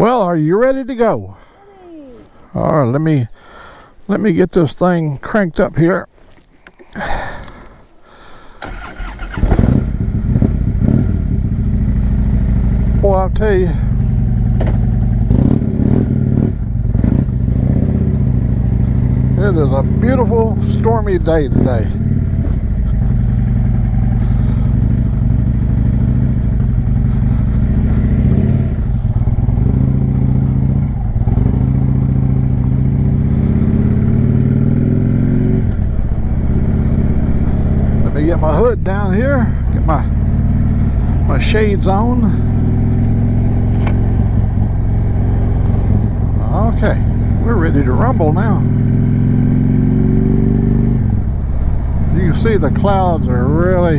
Well, are you ready to go? All right, let me get this thing cranked up here. Boy, I'll tell you, it is a beautiful, stormy day today. Let me get my hood down here, get my shades on. Okay, we're ready to rumble now. You can see the clouds are really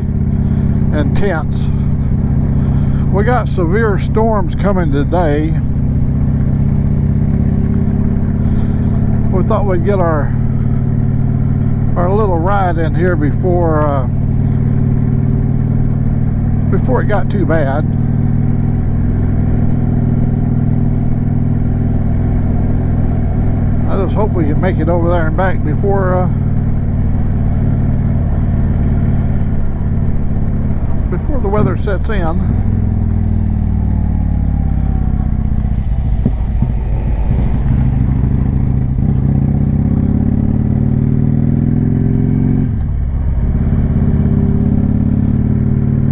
intense. We got severe storms coming today. We thought we'd get our little ride in here before it got too bad. I just hope we can make it over there and back before the weather sets in.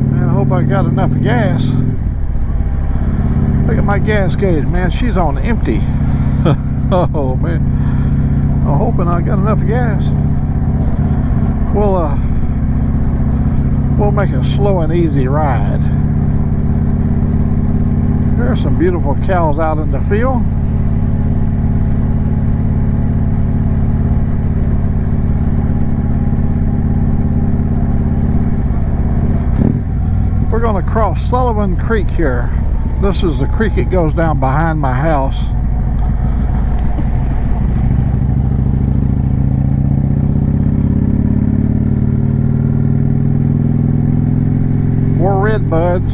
Man, I hope I got enough gas. Look at my gas gauge, man. She's on empty. Oh man, I'm hoping I got enough gas. We'll make a slow and easy ride. There are some beautiful cows out in the field. We're going to cross Sullivan Creek here. This is the creek that goes down behind my house. More red buds.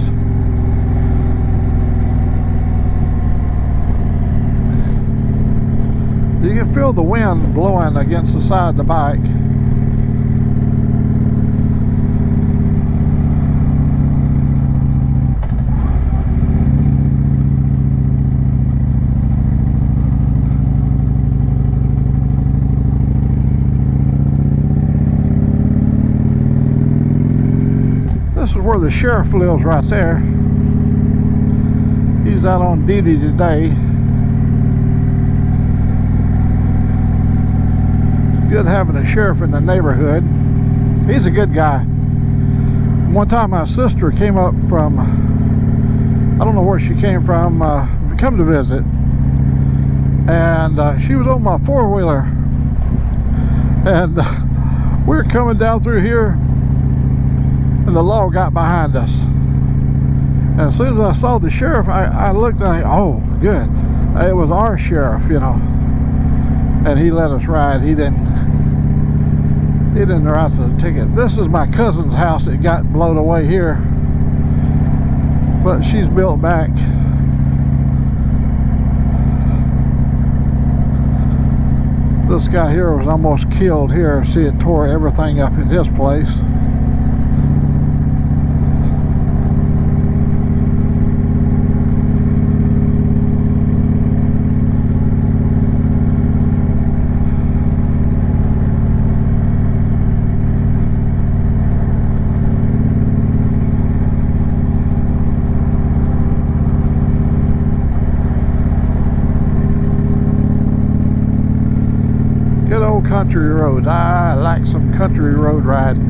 You can feel the wind blowing against the side of the bike. This is where the sheriff lives, right there. He's out on duty today. It's good having a sheriff in the neighborhood. He's a good guy. One time my sister came up from, I don't know where she came from, come to visit. And she was on my four-wheeler. And we were coming down through here, and the law got behind us. And as soon as I saw the sheriff, I looked and oh, good. It was our sheriff, you know. And he let us ride. He didn't write us a ticket. This is my cousin's house. It got blown away here, but she's built back. This guy here was almost killed here. See, it tore everything up in his place. Good old country roads. I like some country road riding.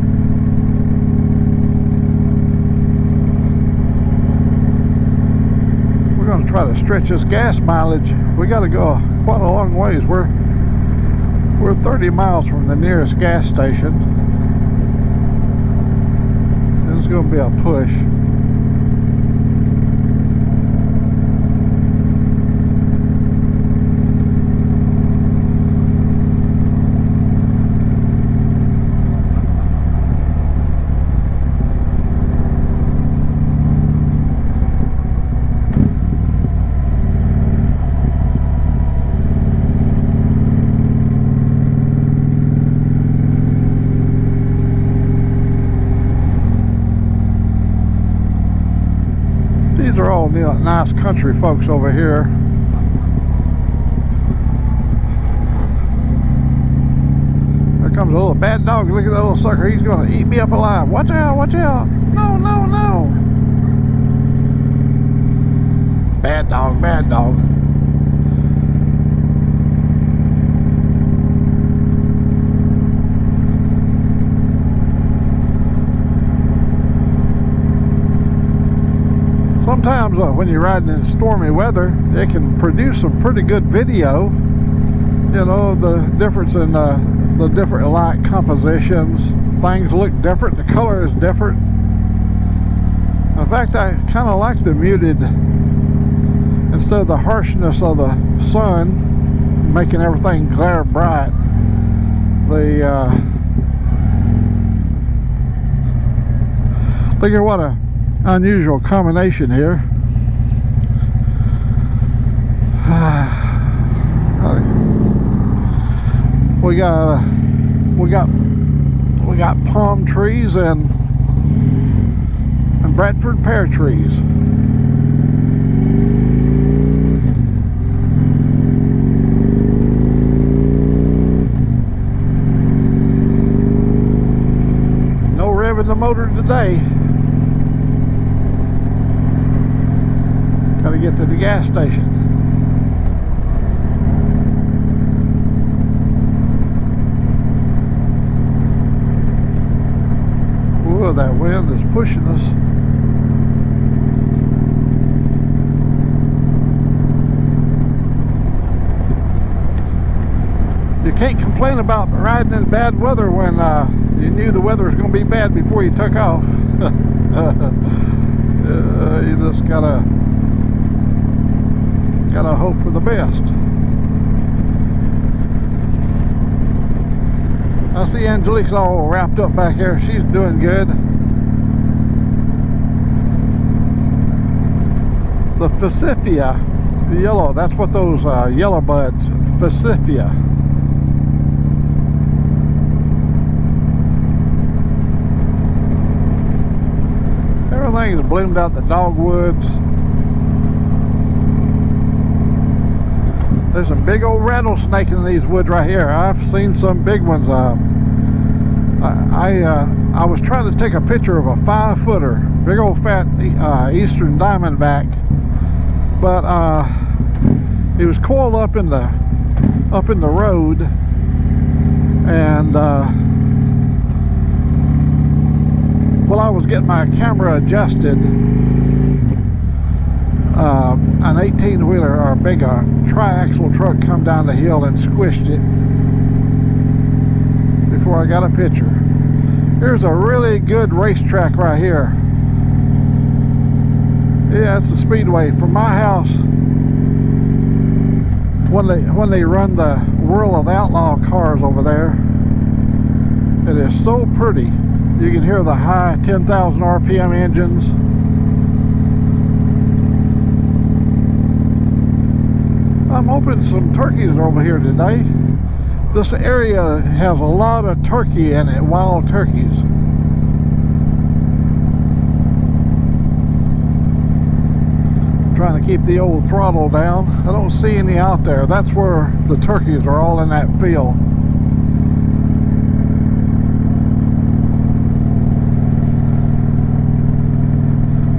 We're going to try to stretch this gas mileage. We got to go quite a long ways. We're 30 miles from the nearest gas station. This is going to be a push. These are all nice country folks over here. There comes a little bad dog. Look at that little sucker. He's going to eat me up alive. Watch out, watch out. No, no, no. Bad dog, bad dog. Sometimes when you're riding in stormy weather, it can produce some pretty good video. You know, the difference in the different light compositions. Things look different. The color is different. In fact, I kind of like the muted, instead of the harshness of the sun making everything glare bright. Look at what a unusual combination here. We got palm trees and Bradford pear trees. No revving the motor today. Gotta get to the gas station. Whoa, that wind is pushing us. You can't complain about riding in bad weather when you knew the weather was going to be bad before you took off. You just gotta hope for the best. I see Angelique's all wrapped up back here. She's doing good. The Forsythia, the yellow, that's what those yellow buds, Forsythia. Everything is bloomed out the dogwoods. There's a big old rattlesnake in these woods right here. I've seen some big ones. I was trying to take a picture of a 5-footer, big old fat eastern diamondback, but he was coiled up in the road, and while I was getting my camera adjusted, an 18-wheeler or a big tri-axle truck come down the hill and squished it before I got a picture. Here's a really good racetrack right here. Yeah, it's a speedway. From my house, when they run the World of Outlaw cars over there, it is so pretty. You can hear the high 10,000 RPM engines. I'm hoping some turkeys are over here today. This area has a lot of turkey in it, wild turkeys. Trying to keep the old throttle down. I don't see any out there. That's where the turkeys are, all in that field.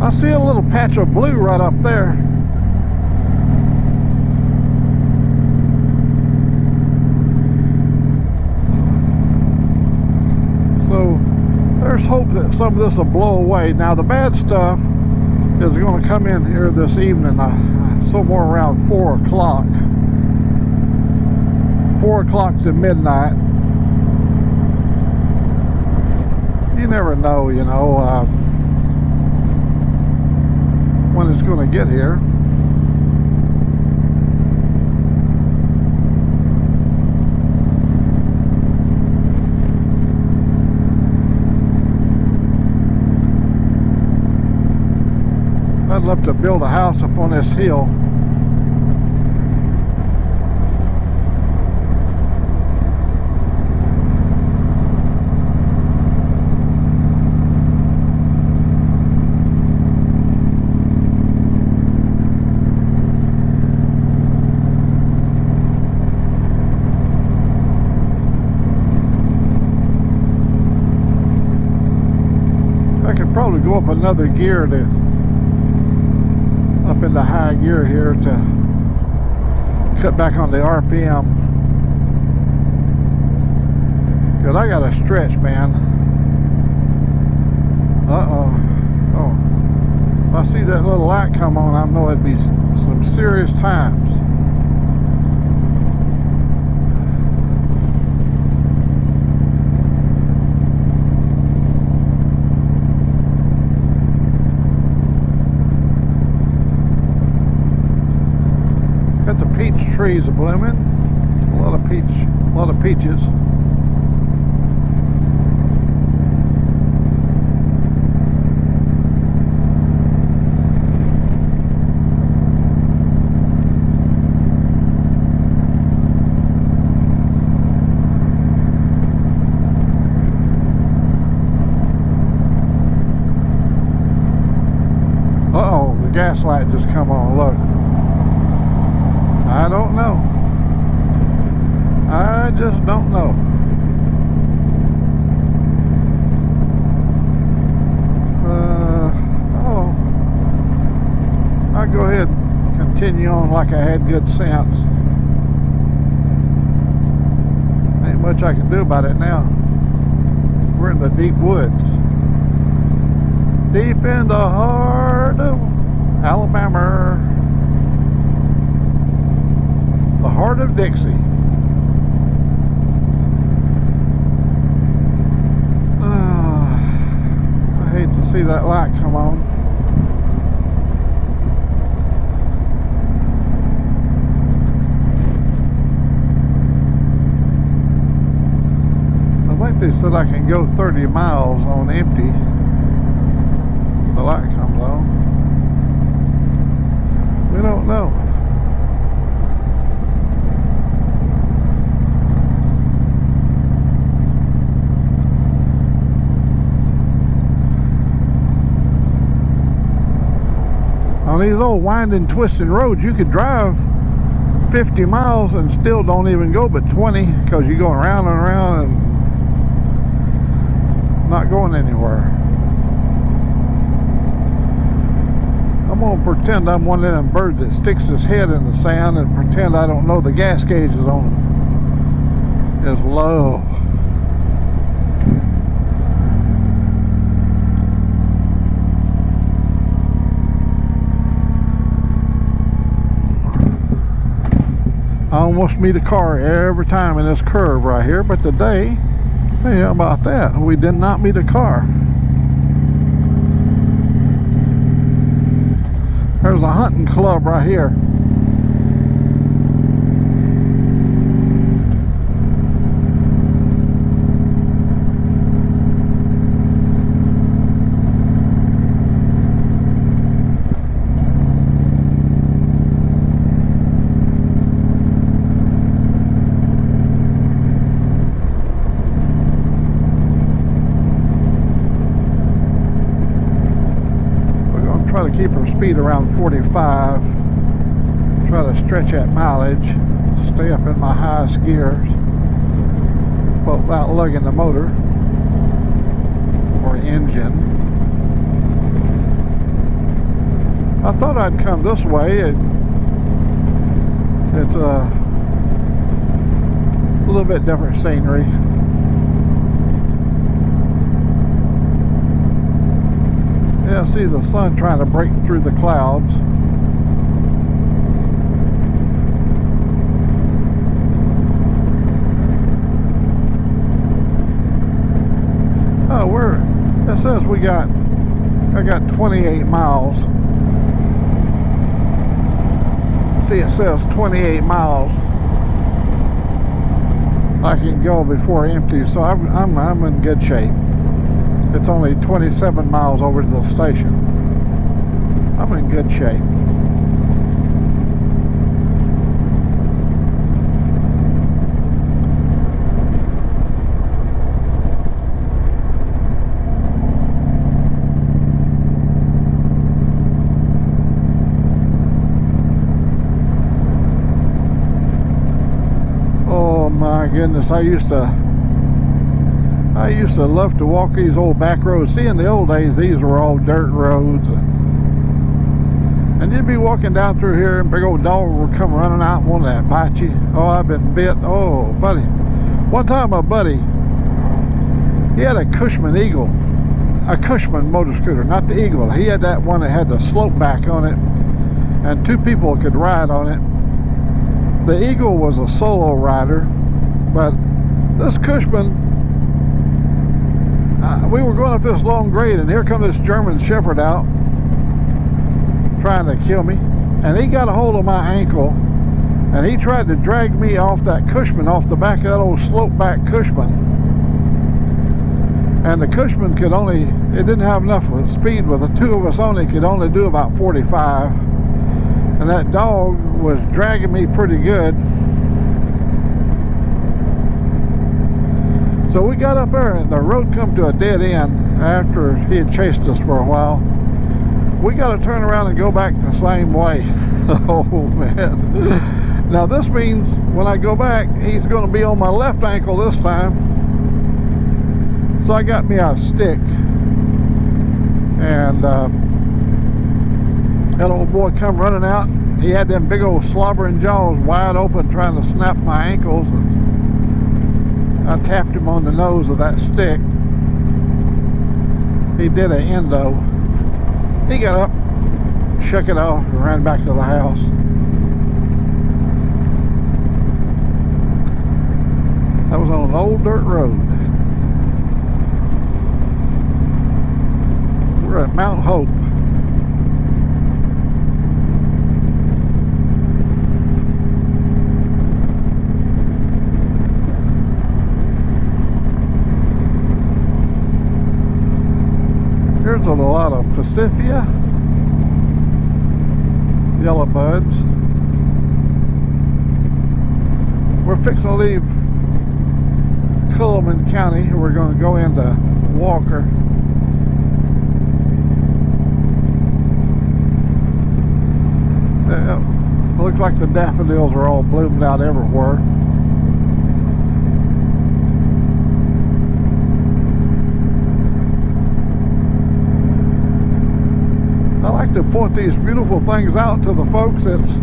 I see a little patch of blue right up there. So there's hope that some of this will blow away. Now the bad stuff is going to come in here this evening, somewhere around 4 o'clock. 4 o'clock to midnight. You never know, you know, when it's going to get here. I'd love to build a house up on this hill. another gear to up into high gear here to cut back on the RPM. Cause I got to stretch, man. Uh-oh. Oh. If I see that little light come on, I know it'd be some serious times. Got the peach trees are blooming. A lot of peaches. Uh-oh, the gas light just come on, look. I don't know. I just don't know. Oh, I'll go ahead and continue on like I had good sense. Ain't much I can do about it now. We're in the deep woods. Deep in the heart of Alabama. The heart of Dixie. I hate to see that light come on. I think they said I can go 30 miles on empty. The light comes on. We don't know. On these old winding, twisting roads, you could drive 50 miles and still don't even go but 20 because you're going around and around and not going anywhere. I'm going to pretend I'm one of them birds that sticks his head in the sand and pretend I don't know the gas gauge is on is low. I almost meet a car every time in this curve right here, but today, hey, how about that? We did not meet a car. There's a hunting club right here. Try to keep our speed around 45. Try to stretch that mileage. Stay up in my highest gears, but without lugging the motor or engine. I thought I'd come this way. It's a little bit different scenery. Yeah, I see the sun trying to break through the clouds. Oh, it says I got 28 miles. See, it says 28 miles I can go before empty, so I'm in good shape. It's only 27 miles over to the station. I'm in good shape. Oh my goodness, I used to I used to love to walk these old back roads. See, in the old days, these were all dirt roads. And you'd be walking down through here and big old dog would come running out and want to bite you. Oh, I've been bit. Oh, buddy. One time my buddy, he had a Cushman Eagle. A Cushman motor scooter, not the Eagle. He had that one that had the slope back on it. And 2 people could ride on it. The Eagle was a solo rider. But this Cushman, we were going up this long grade, and here come this German Shepherd out trying to kill me, and he got a hold of my ankle, and he tried to drag me off that Cushman, off the back of that old slope back Cushman. And the Cushman could only, it didn't have enough speed with the 2 of us on it, could only do about 45, and that dog was dragging me pretty good. So we got up there, and the road come to a dead end after he had chased us for a while. We got to turn around and go back the same way. Oh man. Now this means when I go back, he's going to be on my left ankle this time. So I got me a stick, and that old boy come running out. He had them big old slobbering jaws wide open trying to snap my ankles, and I tapped him on the nose with that stick. He did an endo. He got up, shook it off, and ran back to the house. That was on an old dirt road. We're at Mount Hope. Here's a lot of Pacifica, yellow buds. We're fixing to leave Cullman County. We're going to go into Walker. It looks like the daffodils are all bloomed out everywhere. I like to point these beautiful things out to the folks that's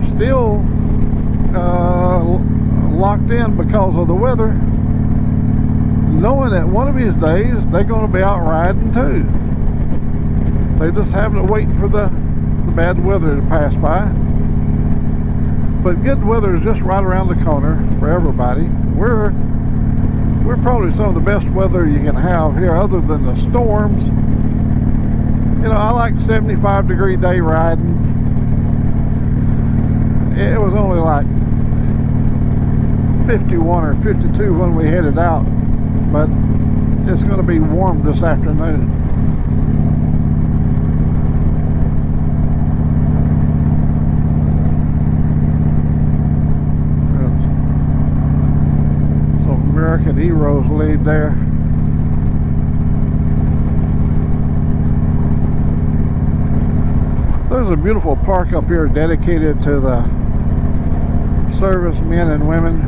still locked in because of the weather, knowing that one of these days they're going to be out riding too. They just having to wait for the bad weather to pass by. But good weather is just right around the corner for everybody. We're probably some of the best weather you can have here, other than the storms. You know, I like 75-degree day riding. It was only like 51 or 52 when we headed out, but it's going to be warm this afternoon. Some American Heroes lead there. There's a beautiful park up here dedicated to the servicemen and women.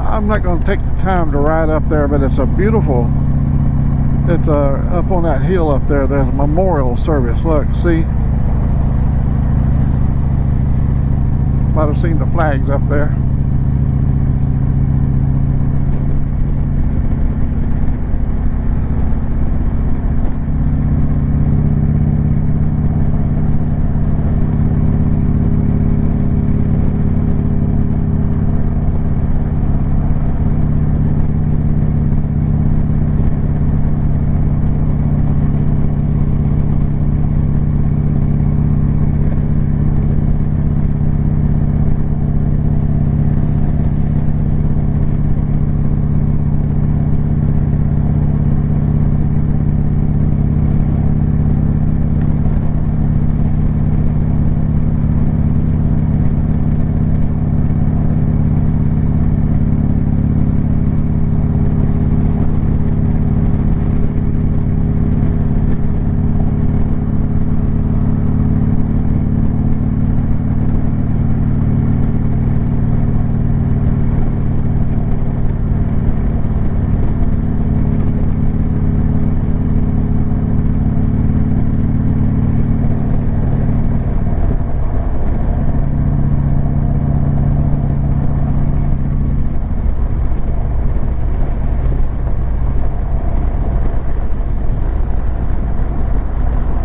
I'm not going to take the time to ride up there, but it's a beautiful, it's up on that hill up there, there's a memorial service. Look, see? Might have seen the flags up there.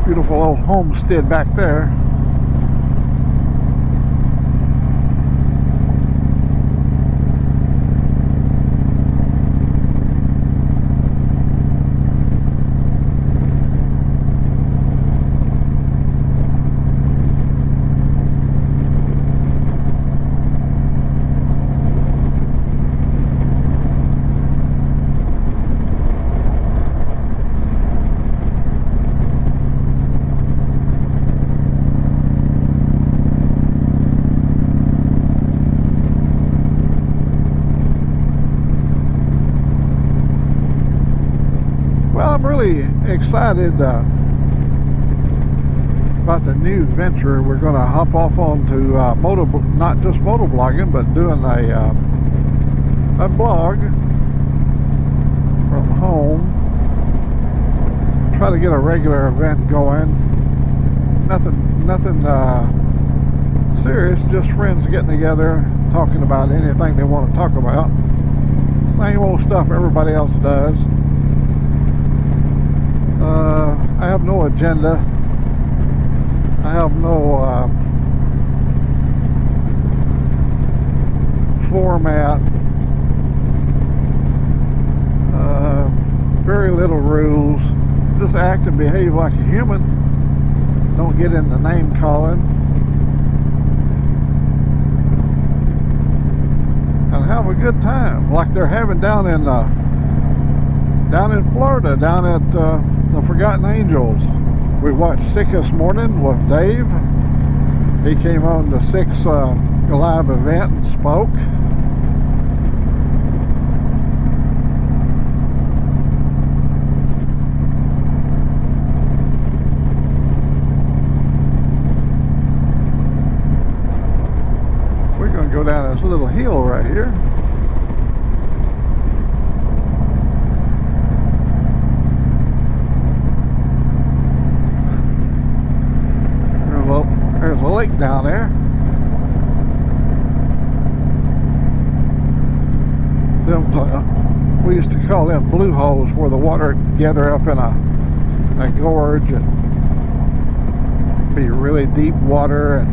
Beautiful old homestead back there. I'm really excited about the new venture. We're going to hop off onto not just motovlogging, but doing a blog from home. Try to get a regular event going. Nothing serious. Just friends getting together, talking about anything they want to talk about. Same old stuff everybody else does. I have no agenda. I have no format. Very little rules. Just act and behave like a human. Don't get into name calling. And have a good time, like they're having down in Florida, down at the Forgotten Angels. We watched Sick this morning with Dave. He came on the 6 live event and spoke. We're going to go down this little hill right here. There's a lake down there. We used to call them blue holes, where the water would gather up in a gorge and be really deep water. And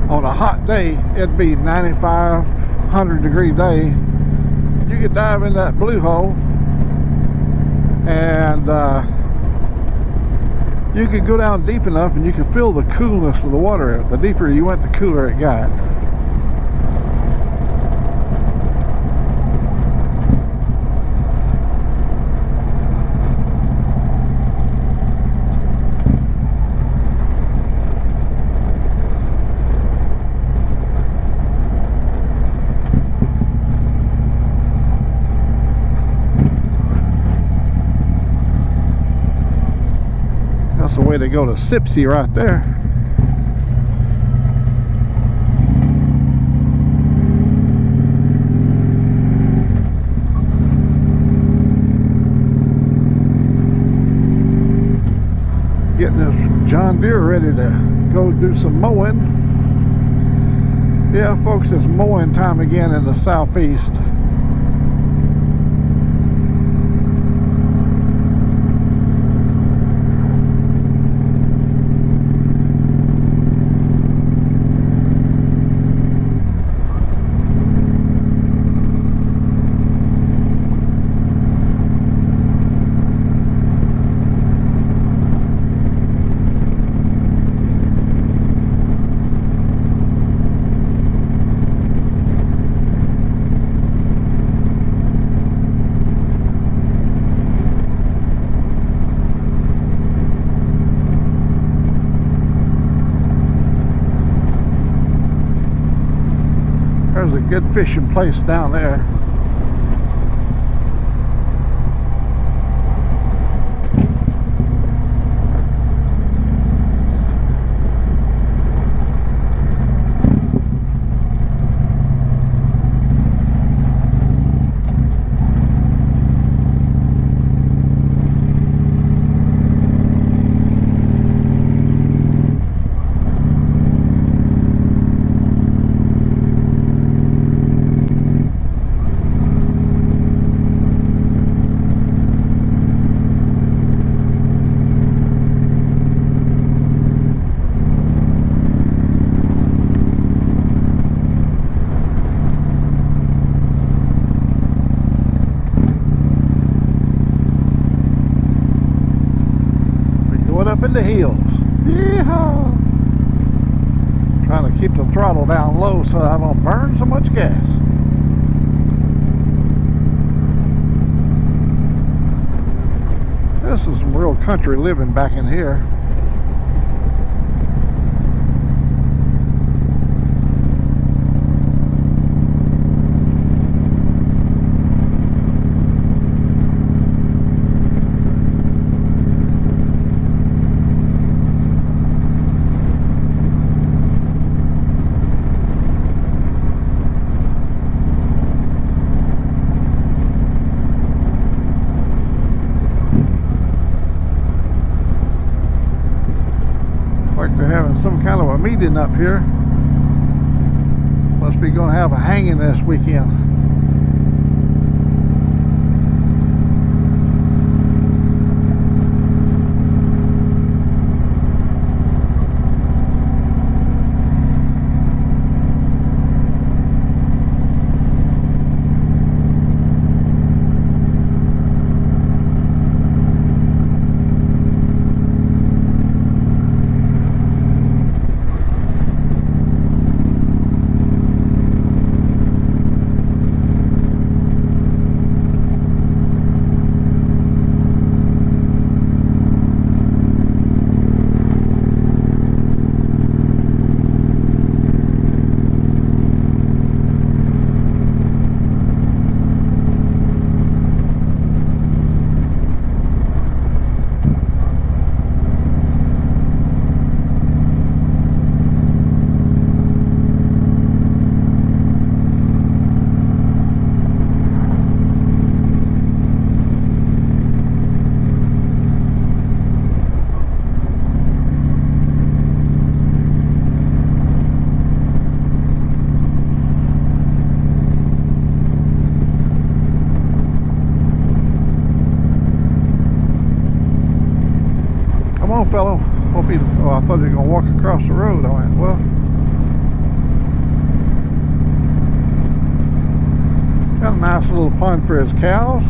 on a hot day, it'd be 95, 100 degree day. You could dive in that blue hole and you could go down deep enough and you could feel the coolness of the water. The deeper you went, the cooler it got. The way to go to Sipsey right there. Getting this John Deere ready to go do some mowing. Yeah, folks, it's mowing time again in the southeast. There's a good fishing place down there. Going up in the hills. Yeehaw! Trying to keep the throttle down low so I don't burn so much gas. This is some real country living back in here. They're having some kind of a meeting up here. Must be going to have a hanging this weekend. Come on, fellow. Hope you. Oh, I thought you were gonna walk across the road. I went, well. Got a nice little pond for his cows.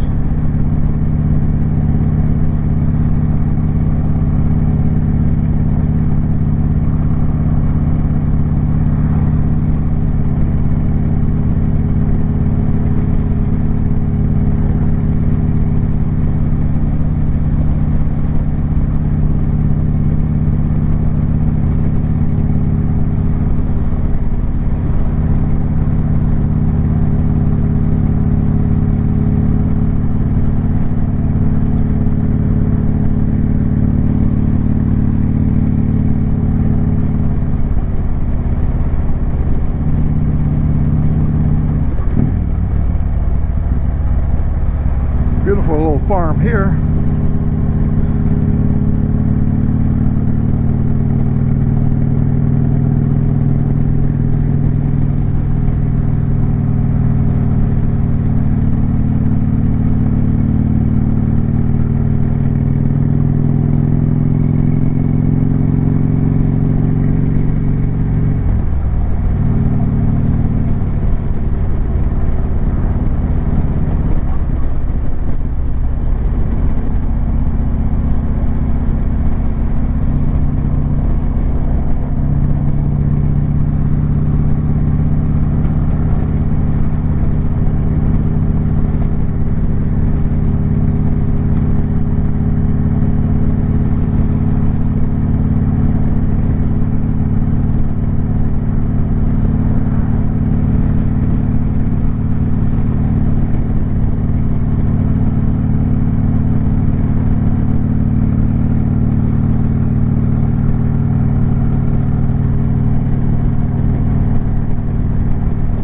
Beautiful little farm here.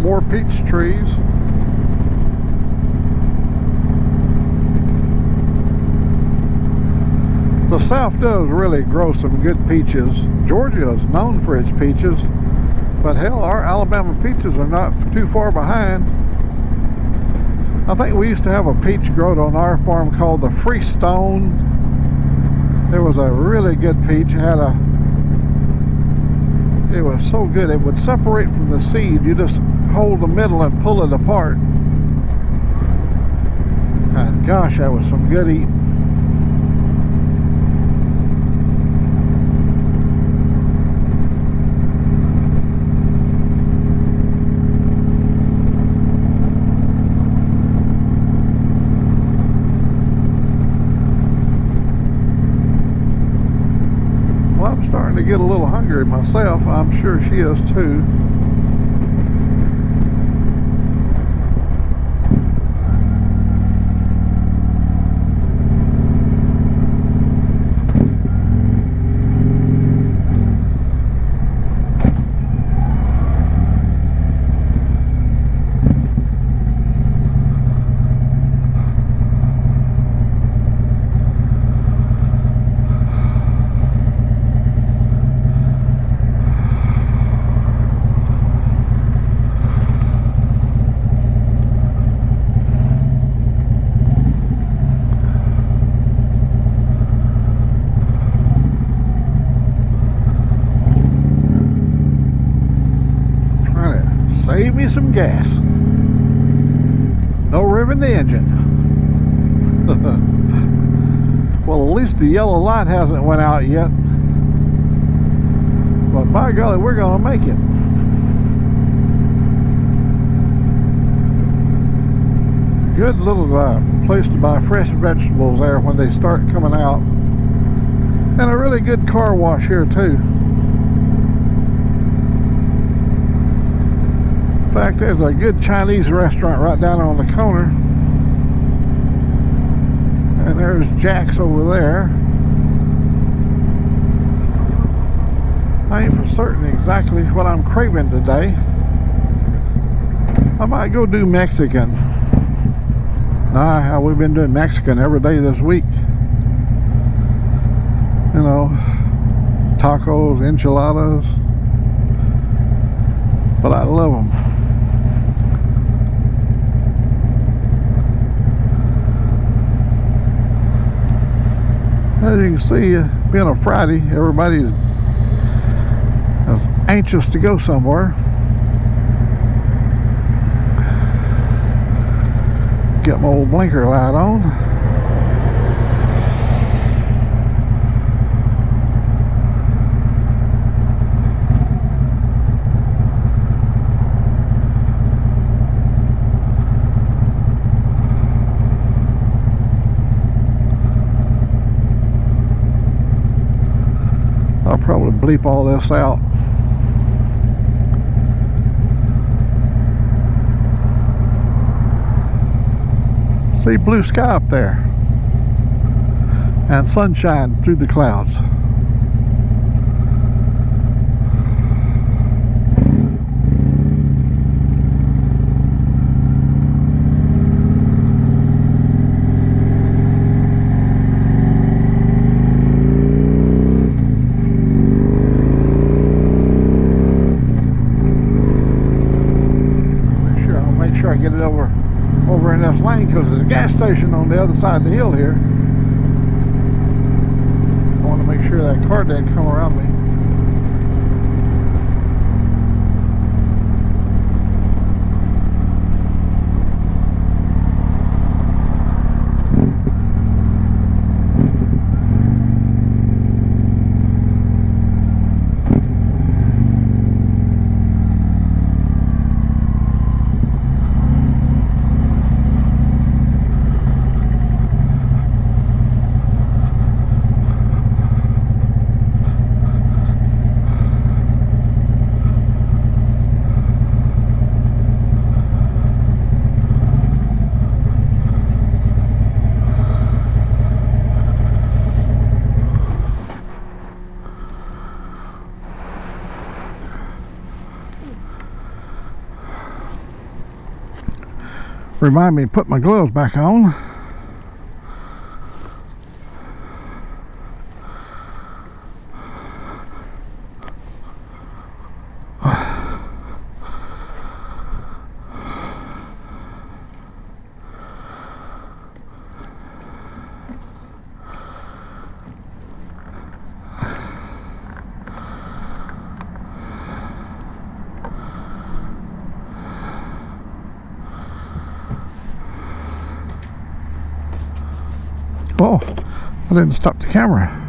More peach trees. The South does really grow some good peaches. Georgia is known for its peaches, but hell, our Alabama peaches are not too far behind. I think we used to have a peach growed on our farm called the Freestone. There was a really good peach. It was so good, it would separate from the seed. You just hold the middle and pull it apart. And gosh, that was some good eating. I'm starting to get a little hungry myself. I'm sure she is too. Save me some gas. No revving the engine. Well, at least the yellow light hasn't went out yet. But by golly, we're gonna make it. Good little place to buy fresh vegetables there when they start coming out. And a really good car wash here too. In fact, there's a good Chinese restaurant right down on the corner. And there's Jack's over there. I ain't for certain exactly what I'm craving today. I might go do Mexican. Nah, how we've been doing Mexican every day this week. You know, tacos, enchiladas. But I love them. As you can see, being a Friday, everybody's anxious to go somewhere. Get my old blinker light on. I'll probably bleep all this out. See blue sky up there and sunshine through the clouds. Make sure I get it over in this lane, because there's a gas station on the other side of the hill here. I want to make sure that car didn't come around me. Remind me to put my gloves back on. Oh, I didn't stop the camera.